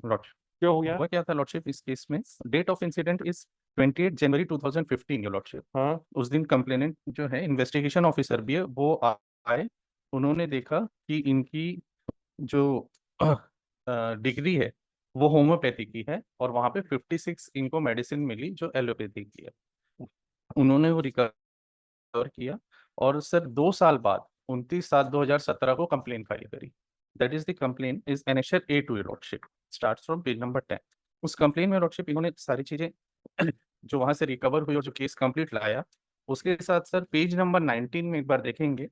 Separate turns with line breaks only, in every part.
Lordship,
क्या हो गया?
हुआ क्या था लॉर्डशिप इस केस में, date of incident is 28 January 2015 your lordship.
हाँ
उस दिन कंप्लेनेंट जो है इन्वेस्टिगेशन ऑफिसर भी है वो आए, उन्होंने देखा कि इनकी जो डिग्री है वो होम्योपैथी की है और वहां पे 56 इनको मेडिसिन मिली जो एलोपैथी की है। उन्होंने वो रिकवर किया और सर 2 साल बाद 29/7/2017 को कंप्लेन फाइल करी। That is the complaint is NHR A2 lordship, starts from page number 10। उस कंप्लेन में लॉर्डशिप इन्होंने सारी चीजें जो वहां से रिकवर हुई और जो केस कंप्लीट लाया, उसके साथ सर पेज नंबर 19 में एक बार देखेंगे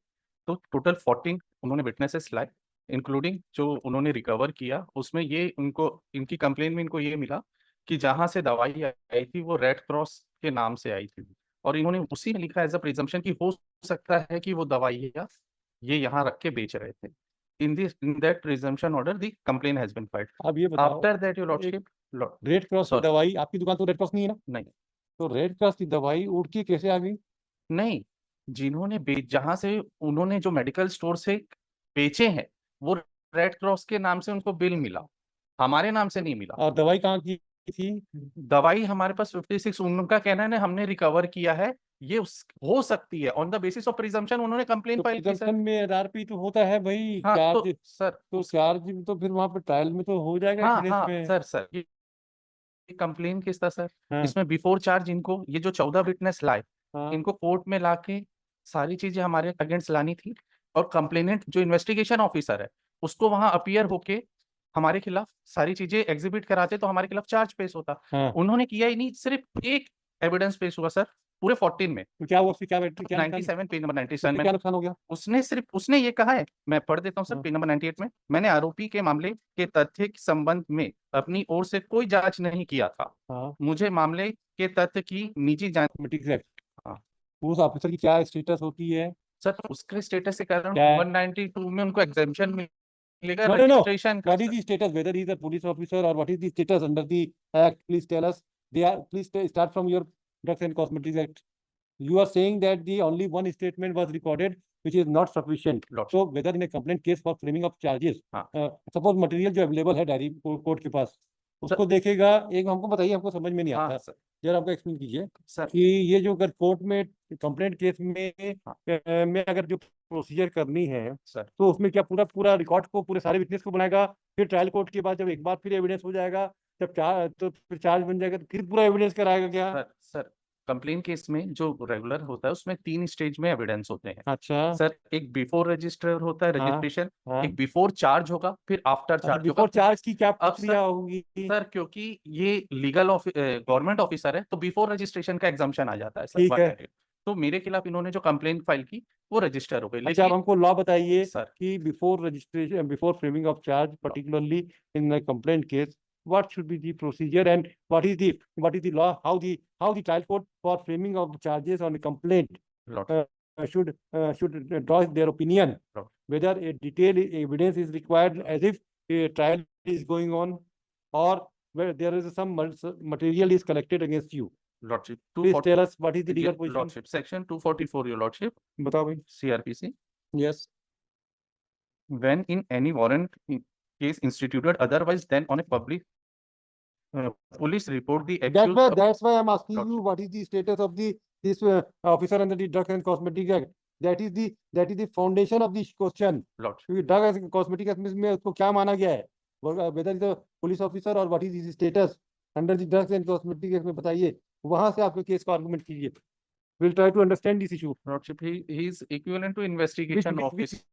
तो टोटल 14 उन्होंने विटनेसेस लाए, इंक्लूडिंग जो उन्होंने रिकवर किया। उसमें ये उनको इनकी कंप्लेन में इनको ये मिला कि जहां से दवाई आई थी वो रेड क्रॉस के नाम से आई थी, और इन्होंने उसी में लिखा एज अ प्रिजम्पशन कि हो सकता है कि वो दवाइयाँ ये यहाँ रख के बेच रहे थे। In that presumption order the complain has been filed.
अब ये बताओ,
आफ्टर दैट योर
एक
लॉर्डशिप,
रेड क्रॉस की
सॉरी,
दवाई, आपकी दुकान तो रेड क्रॉस नहीं है ना?
नहीं
तो रेड क्रॉस की दवाई उड़ के कैसे आ गई?
नहीं, जिन्होंने बेच जहां से उन्होंने जो मेडिकल स्टोर से बेचे हैं वो रेड क्रॉस के नाम से उनको बिल मिला, हमारे नाम से नहीं मिला।
और दवाई कहाँ की थी?
दवाई हमारे पास 56 उनका कहना है हमने रिकवर किया है, ये हो सकती है on the basis of presumption उन्होंने कंप्लेन
तो
फाइल की सर।
प्रिजम्पशन में एमआरपी तो होता है भाई,
हाँ
चार्ज।
तो सर
तो चार्ज तो फिर वहां पर ट्रायल में तो हो जाएगा
हाँ
एविडेंस
हाँ
में।
सर, ये कंप्लेन किस था सर,
हाँ
इसमें बिफोर चार्ज इनको ये जो 14 विटनेस लाए,
हाँ।
इनको कोर्ट में लाके सारी चीजें हमारे अगेंस्ट लानी थी, और कंप्लेनेंट जो इन्वेस्टिगेशन ऑफिसर है उसको वहां अपीयर होके हमारे खिलाफ सारी चीजें एग्जिबिट कराते तो हमारे खिलाफ चार्ज पेश होता।
हाँ
उन्होंने किया ही नहीं, सिर्फ एक एविडेंस पेश हुआ सर पूरे 14 में,
तो क्या हुआ उससे, क्या बैटरी, क्या नुकसान?
97 पेज नंबर 97
उससे
में।
क्या नुकसान हो गया?
उसने सिर्फ उसने ये कहा है, मैं पढ़ देता हूँ सर
हाँ
पेज नंबर 98 में, मैंने आरोपी के मामले के तथ्य के संबंध में अपनी ओर से कोई जांच नहीं किया था,
हाँ।
मुझे मामले के तथ्य की निजी जांच।
मटेरियल,
हाँ
उस ऑफिसर की क्या स्टेटस होती है?
सर, उसके स्टेटस के कारण
क्या है?
192 में उनको एग्जेम्पशन मिलेगा
No, no, no.
रजिस्ट्रेशन का
What is
sir.
the status? Whether he is a police officer or what is the status under the act? Please tell us. They are. Please start from your Drugs and Cosmetics Act. You are saying that the only one statement was recorded, which is not sufficient.
Lordship,
So whether in a complaint case for framing of charges,
हाँ
suppose material जो available है diary court के पास,
sir,
उसको देखेगा। एक हमको बताइए, हमको समझ में नहीं
हाँ
आता,
सर,
जरा हमको एक्सप्लेन कीजिए
सर,
कि ये जो अगर कोर्ट में कंप्लेंट केस
हाँ
में अगर जो प्रोसीजर करनी है,
सर,
तो उसमें क्या पूरा पूरा रिकॉर्ड को, पूरे सारे विटनेस को बनाएगा, फिर ट्रायल कोर्ट के बाद जब एक बार फिर एविडेंस हो जाएगा, जब चार तो फिर चार्ज बन जाएगा, तो फिर पूरा एविडेंस कराएगा क्या?
सर कंप्लेन केस में जो रेगुलर होता है उसमें 3 स्टेज में एविडेंस होते हैं
अच्छा।
सर। एक बिफोर रजिस्टर होता है
हाँ
रजिस्ट्रेशन,
हाँ।
एक बिफोर चार्ज होगा, फिर आफ्टर
अच्छा,
चार्ज होगा।
बिफोर चार्ज की क्या
अब
प्रक्रिया होगी?
सर क्योंकि ये लीगल गवर्नमेंट ऑफिसर है तो बिफोर रजिस्ट्रेशन का एग्जाम्पशन आ जाता है सर
ठीक है।
तो मेरे खिलाफ इन्होंने जो कंप्लेन फाइल की वो रजिस्टर हो गई,
अच्छा, अब
लेकिन
हमको लॉ बताइए
सर
कि before registration, before framing of charge, particularly in complaint case, what should be the procedure and what is the law, how the trial court for framing of charges on a complaint
Lord
should draw their opinion, whether a detailed evidence is required as if a trial is going on, or where there is some material is collected against you.
Lordship
Please tell us what is the legal position.
Lordship section 244 your lordship
बताओ भाई।
CrPC,
Yes.
when in any warrant case instituted otherwise than on a public police report the accused of
That's why I'm asking you
lordship.
what is the status of the this officer under the Drug and Cosmetic Act. That is the foundation of this question.
Lordship.
क्योंकि drug and cosmetic act में उसको क्या माना गया है, whether is a police officer और what is his status under the drugs and cosmetic act में, बताइए। वहां से आपके केस को आर्गुमेंट कीजिए। Will try to understand this issue.
Lordship, he is equivalent to
which
investigation
which
officer.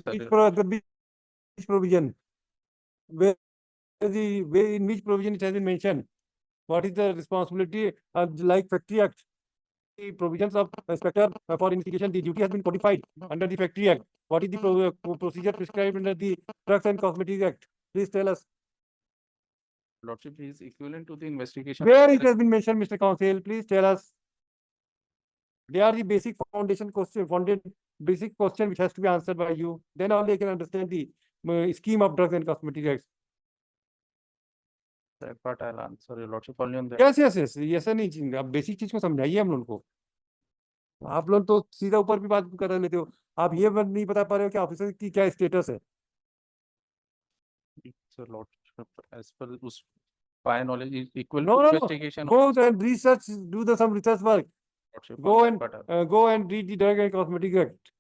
which provision, where the way in which provision it has been mentioned, what is the responsibility, like Factory Act, the provisions of inspector for investigation, the duty has been codified under the Factory Act. What is the procedure prescribed under the Drugs and Cosmetic Act? Please tell us.
Lordship, he is equivalent to the investigation.
Where it has been mentioned, Mr. Counsel, please tell us. They are the basic foundation question, basic question which has to be answered by you. Then only I can understand the scheme of Drugs and Cosmetic Acts.
That part I'll answer your lordship only on that.
Yes, yes, yes. ऐसा नहीं चीज, आप basic चीज को समझाइए हम लोगों को। आप लोग तो सीधा ऊपर भी बात कर लेते हो, आप ये नहीं बता पा रहे हो कि ऑफिसर की क्या स्टेटस है।
Sir, Lordship, as per us, my knowledge is equal
No,
to
no, no.
investigation.
Go and research, do some research work.
Lordship,
Go and
but,
go and read the Drug and Cosmetic Act,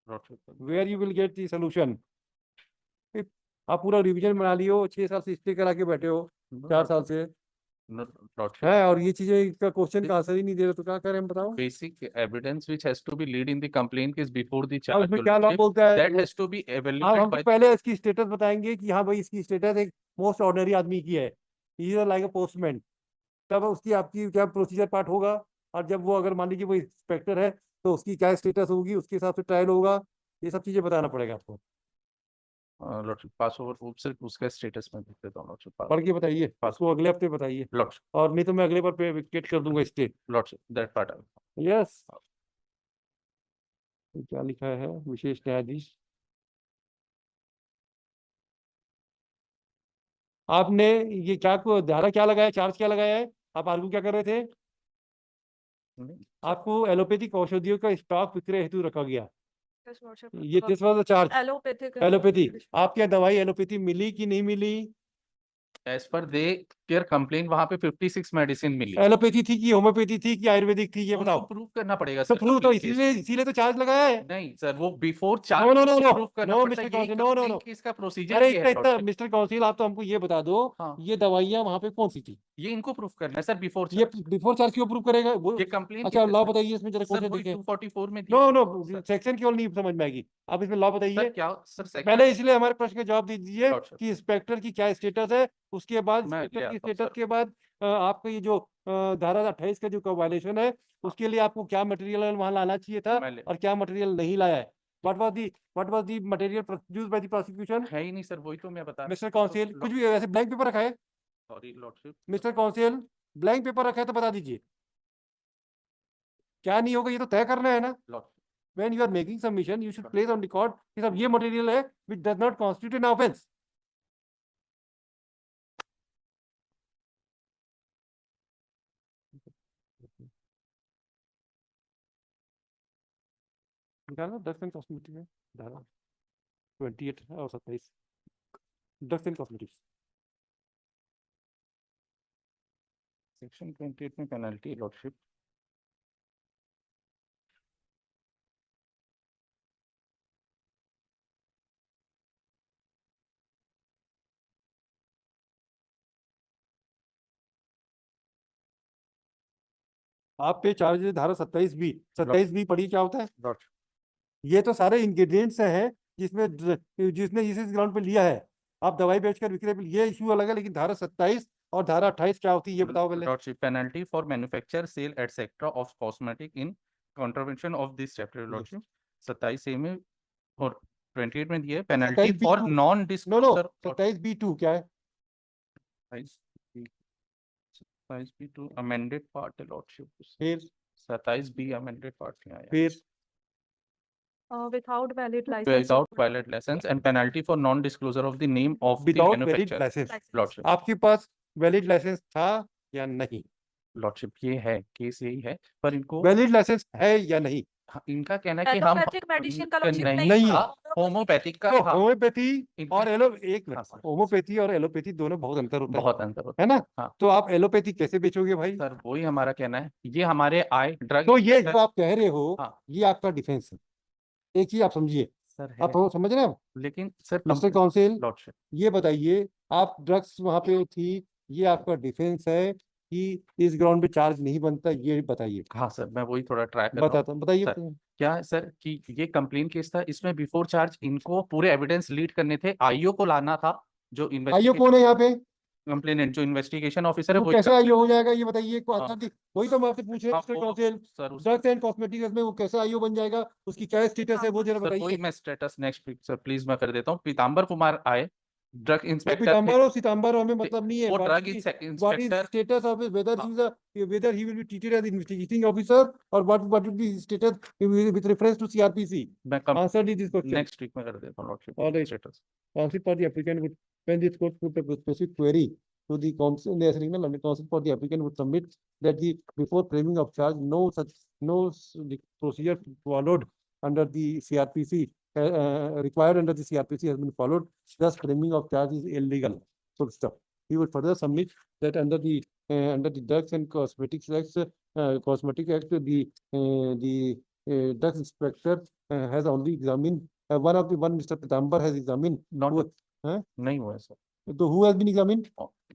Lordship,
where you will get the solution. आप पूरा revision बना लियो, 6 साल से stay करा के बैठे हो, 4 साल से
no, Lordship.
है, और ये चीजें का क्वेश्चन का आंसर ही नहीं दे रहे, तो क्या करें बताओ।
Basic evidence which has to be lead in the complaint is before the
अब
charge.
इसमें
Your
क्या लॉ
Lordship,
बोलता है,
that has to be
आप
evaluated
हमको
by
पहले इसकी स्टेटस बताएंगे कि हाँ भाई इसकी स्टेटस एक मोस्ट ऑर्डिनरी आदमी की है, इज लाइक अ पोस्टमैन, तब उसकी आपकी क्या प्रोसीजर पार्ट होगा, और जब वो अगर मान लीजिए वो इंस्पेक्टर है तो उसकी क्या स्टेटस होगी, उसके हिसाब से ट्रायल होगा, ये सब चीजें बताना पड़ेगा आपको।
Lordship, pass over सिर्फ उसका स्टेटस में देख देता हूँ Lordship, pass.
पढ़ के बताइए,
Pass.
उसको अगले हफ्ते बताइए,
Lordship,
और नहीं तो मैं अगले बार पे विकेट कर दूंगा stay.
Lordship, that part.
Yes, क्या लिखा है, विशेष न्यायाधीश। आपने ये क्या को धारा क्या लगाया, चार्ज क्या लगाया है, आप आर्गू क्या कर रहे थे, आपको एलोपैथिक औषधियों का स्टॉक विक्रय हेतु रखा गया, ये this was the charge, allopathy. आप क्या दवाई एलोपैथी मिली कि नहीं मिली,
As per their complaint वहाँ पे 56 मेडिसिन मिली।
एलोपैथी थी कि होम्योपैथी थी कि आयुर्वेदिक थी, ये
उनको
बताओ।
प्रूव करना पड़ेगा
तो
सर।
प्रूव तो
complaint case
इसीलिए
में।
इसीलिए तो चार्ज लगाया है।
नहीं सर, वो before charge
no no no no
prove करना
नो
पड़ता है।
मिस्टर
यही
counsel, no no no,
complaint case का प्रोसीजर
अरे
ये
इतना
है
इतना
Lordship।
मिस्टर काउंसिल, आप तो हमको ये बता दो,
हाँ।
ये दवाइयाँ वहाँ पे कौन सी थी,
ये इनको प्रूफ करना है सर बिफोर
ये
चार्ज।
बिफोर चार्ज क्यों प्रूव करेगा वो।
ये कंप्लेंट
अच्छा लॉ बताइए इसमें जरा, कौन
सर
से
वही
देखे।
244 में
नो
दिया।
नो, सेक्शन केवल नहीं समझ में आएगी, आप इसमें लॉ
सर
बताइए।
क्या सर सेक्शन
पहले इसलिए हमारे प्रश्न का जवाब दीजिए
Lordship।
कि इंस्पेक्टर की क्या स्टेटस है, उसके बाद
मैं
इंस्पेक्टर
ले
की
आता हूँ
स्टेटस
सर।
के बाद आपका ये जो धारा 28 का जो वायलेशन है, उसके लिए आपको क्या मटेरियल वहां लाना चाहिए था
मैं ले
और क्या मटेरियल नहीं लाया है। What was the material produced by the prosecution.
है ही नहीं सर, वही तो मैं बता
मिस्टर काउंसिल, कुछ भी ऐसे ब्लैंक पेपर रखा है,
sorry Lordship।
Mister council blank paper रखा है तो बता दीजिए क्या नहीं होगा, ये तो तय करना है ना।
Lordship।
When you are making submission, you should place on record कि सब ये मटेरियल है which does not constitute an offense. निकालना ड्रग्स एंड कॉस्मेटिक्स में धारा 28 और 27, ड्रग्स एंड कॉस्मेटिक्स।
सेक्शन 28 में पेनल्टी Lordship।
आप पे चार्ज धारा 27 बी, 27 बी पढ़ी क्या होता है।
Lordship।
ये तो सारे इंग्रेडिएंट्स हैं जिसमें जिसने इस ग्राउंड पे लिया है, आप दवाई बेचकर विक्रय पे, ये इशू अलग है, लेकिन धारा 27 और धारा 28 क्या होती है ये बताओ पहले।
Lordship, penalty for manufacture, sale, etc. of cosmetic in contravention of this chapter Lordship। 27 ए में और 28 में दिया है penalty
27
for
B2
non
no no,
disclosure.
27B2 क्या है,
27 बी टू अमेंडेड पार्ट है Lordship।
फिर
27 बी अमेंडेड पार्ट में आया।
फिर
without valid license.
Without valid license and penalty for non disclosure of the name of the
without valid
manufacturer
license.
Lordship।
आपके पास valid licence था या नहीं,
Lordship, ये है केस यही है, पर इनको
वैलिड लाइसेंस है या नहीं।
हाँ, इनका कहना है कि हम
Allopathic medicine का
इनका
Lordship
नहीं
था।
है।
होम्योपैथिक का
तो
था।
होम्योपैथी
इनका-
और एक
हाँ, सर।
होम्योपैथी और एलोपैथी दोनों बहुत अंतर होता
बहुत अंतर होता
है ना।
हाँ।
तो आप एलोपैथी कैसे बेचोगे भाई।
सर वही हमारा कहना है, ये हमारे आय ड्रग
तो ये जो आप कह रहे हो,
हाँ।
ये आपका डिफेंस है। एक चीज आप समझिए,
सर
आप
है,
समझ रहे हैं
लेकिन सर
मिस्टर काउंसिल,
Lordship।
ये बताइए आप ड्रग्स वहां पे थी, ये आपका डिफेंस है कि इस ग्राउंड पे चार्ज नहीं बनता, ये बताइए।
हाँ सर, मैं वही थोड़ा ट्राई कर रहा हूँ।
बताता बताइए।
सर, क्या है सर कि ये कंप्लेन केस था, इसमें बिफोर चार्ज इनको पूरे एविडेंस लीड करने थे, आईओ को लाना था, जो
आईओ कौन है यहाँ पे,
कंप्लेनेंट जो इन्वेस्टिगेशन ऑफिसर है
वो
वो
कैसे आईओ हो जाएगा ये बताइए।
हाँ।
वही तो मैं आपसे पूछ रहा हूँ mister council,
sir
drugs and cosmetics में वो कैसे आईओ बन जाएगा, उसकी क्या स्टेटस है वो जरा
सर वही
बताइए।
मैं status next week sir please मैं कर देता हूँ। पीताम्बर कुमार आए, ड्रग इंस्पेक्टर थे।
पीताम्बर और सितंबर हमें मतलब नहीं है।
वो drug
What is
inspector
status of it, whether he will be treated as investigating officer or what will be his status with reference to CRPC?
मैं
Answer this question.
Next week में कर देता हूँ Lordship
All right.
Status.
Counsel for the applicant would, when this court put a specific query to the counsel, the signal and the counsel for the applicant would submit that the before framing of charge, no procedure followed under the CRPC required under the CRPC has been followed, thus framing of charge is illegal. Full stop. He would further submit that under the Drugs and Cosmetics Act, the drugs inspector has only examined one Mr. Pitambar has examined.
Not
who, huh?
नहीं हुआ है sir.
So who has been examined?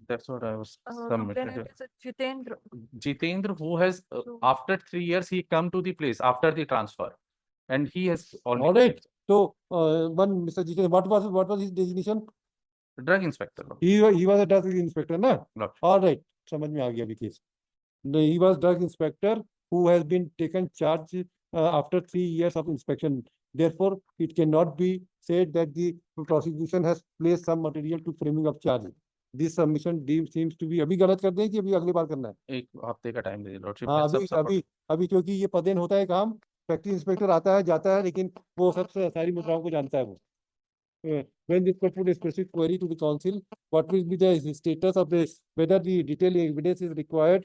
That's what I was
Then
submitted.
it is Jitendra.
Jitendra, who has after 3 years he come to the place after the transfer, and he has
All
already
right. So one Mr. Jitendra, what was his designation?
drug inspector.
He was a drug inspector, na?
Right.
All right. समझ में आ गया अभी case. He was drug inspector who has been taken charge after 3 years of inspection. Therefore, it cannot be said that the prosecution has placed some material to framing of charge. This submission deemed seems to be अभी गलत कर दें कि अभी अगली बार करना है?
एक हफ्ते का टाइम दीजिए लॉर्डशिप.
हाँ अभी क्योंकि ये पदेन होता है काम, फैक्ट्री इंस्पेक्टर आता है जाता है, लेकिन वो सबसे सारी मुद्राओं को जानता है वो. When this court put a specific query to the council, what will be the status of this, whether the detailed evidence is required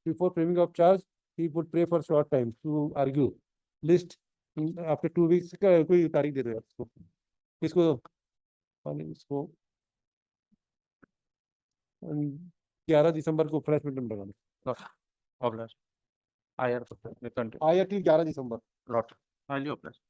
before framing of charge, he would pray for short time to argue. List after 2 weeks का कोई तारीख दे दो यार इसको 11 दिसंबर को fresh meeting लगाना.
ऑब्लास्ट आयर तो continue
आया कि 11 दिसंबर.
Lot highly ऑब्लास्ट.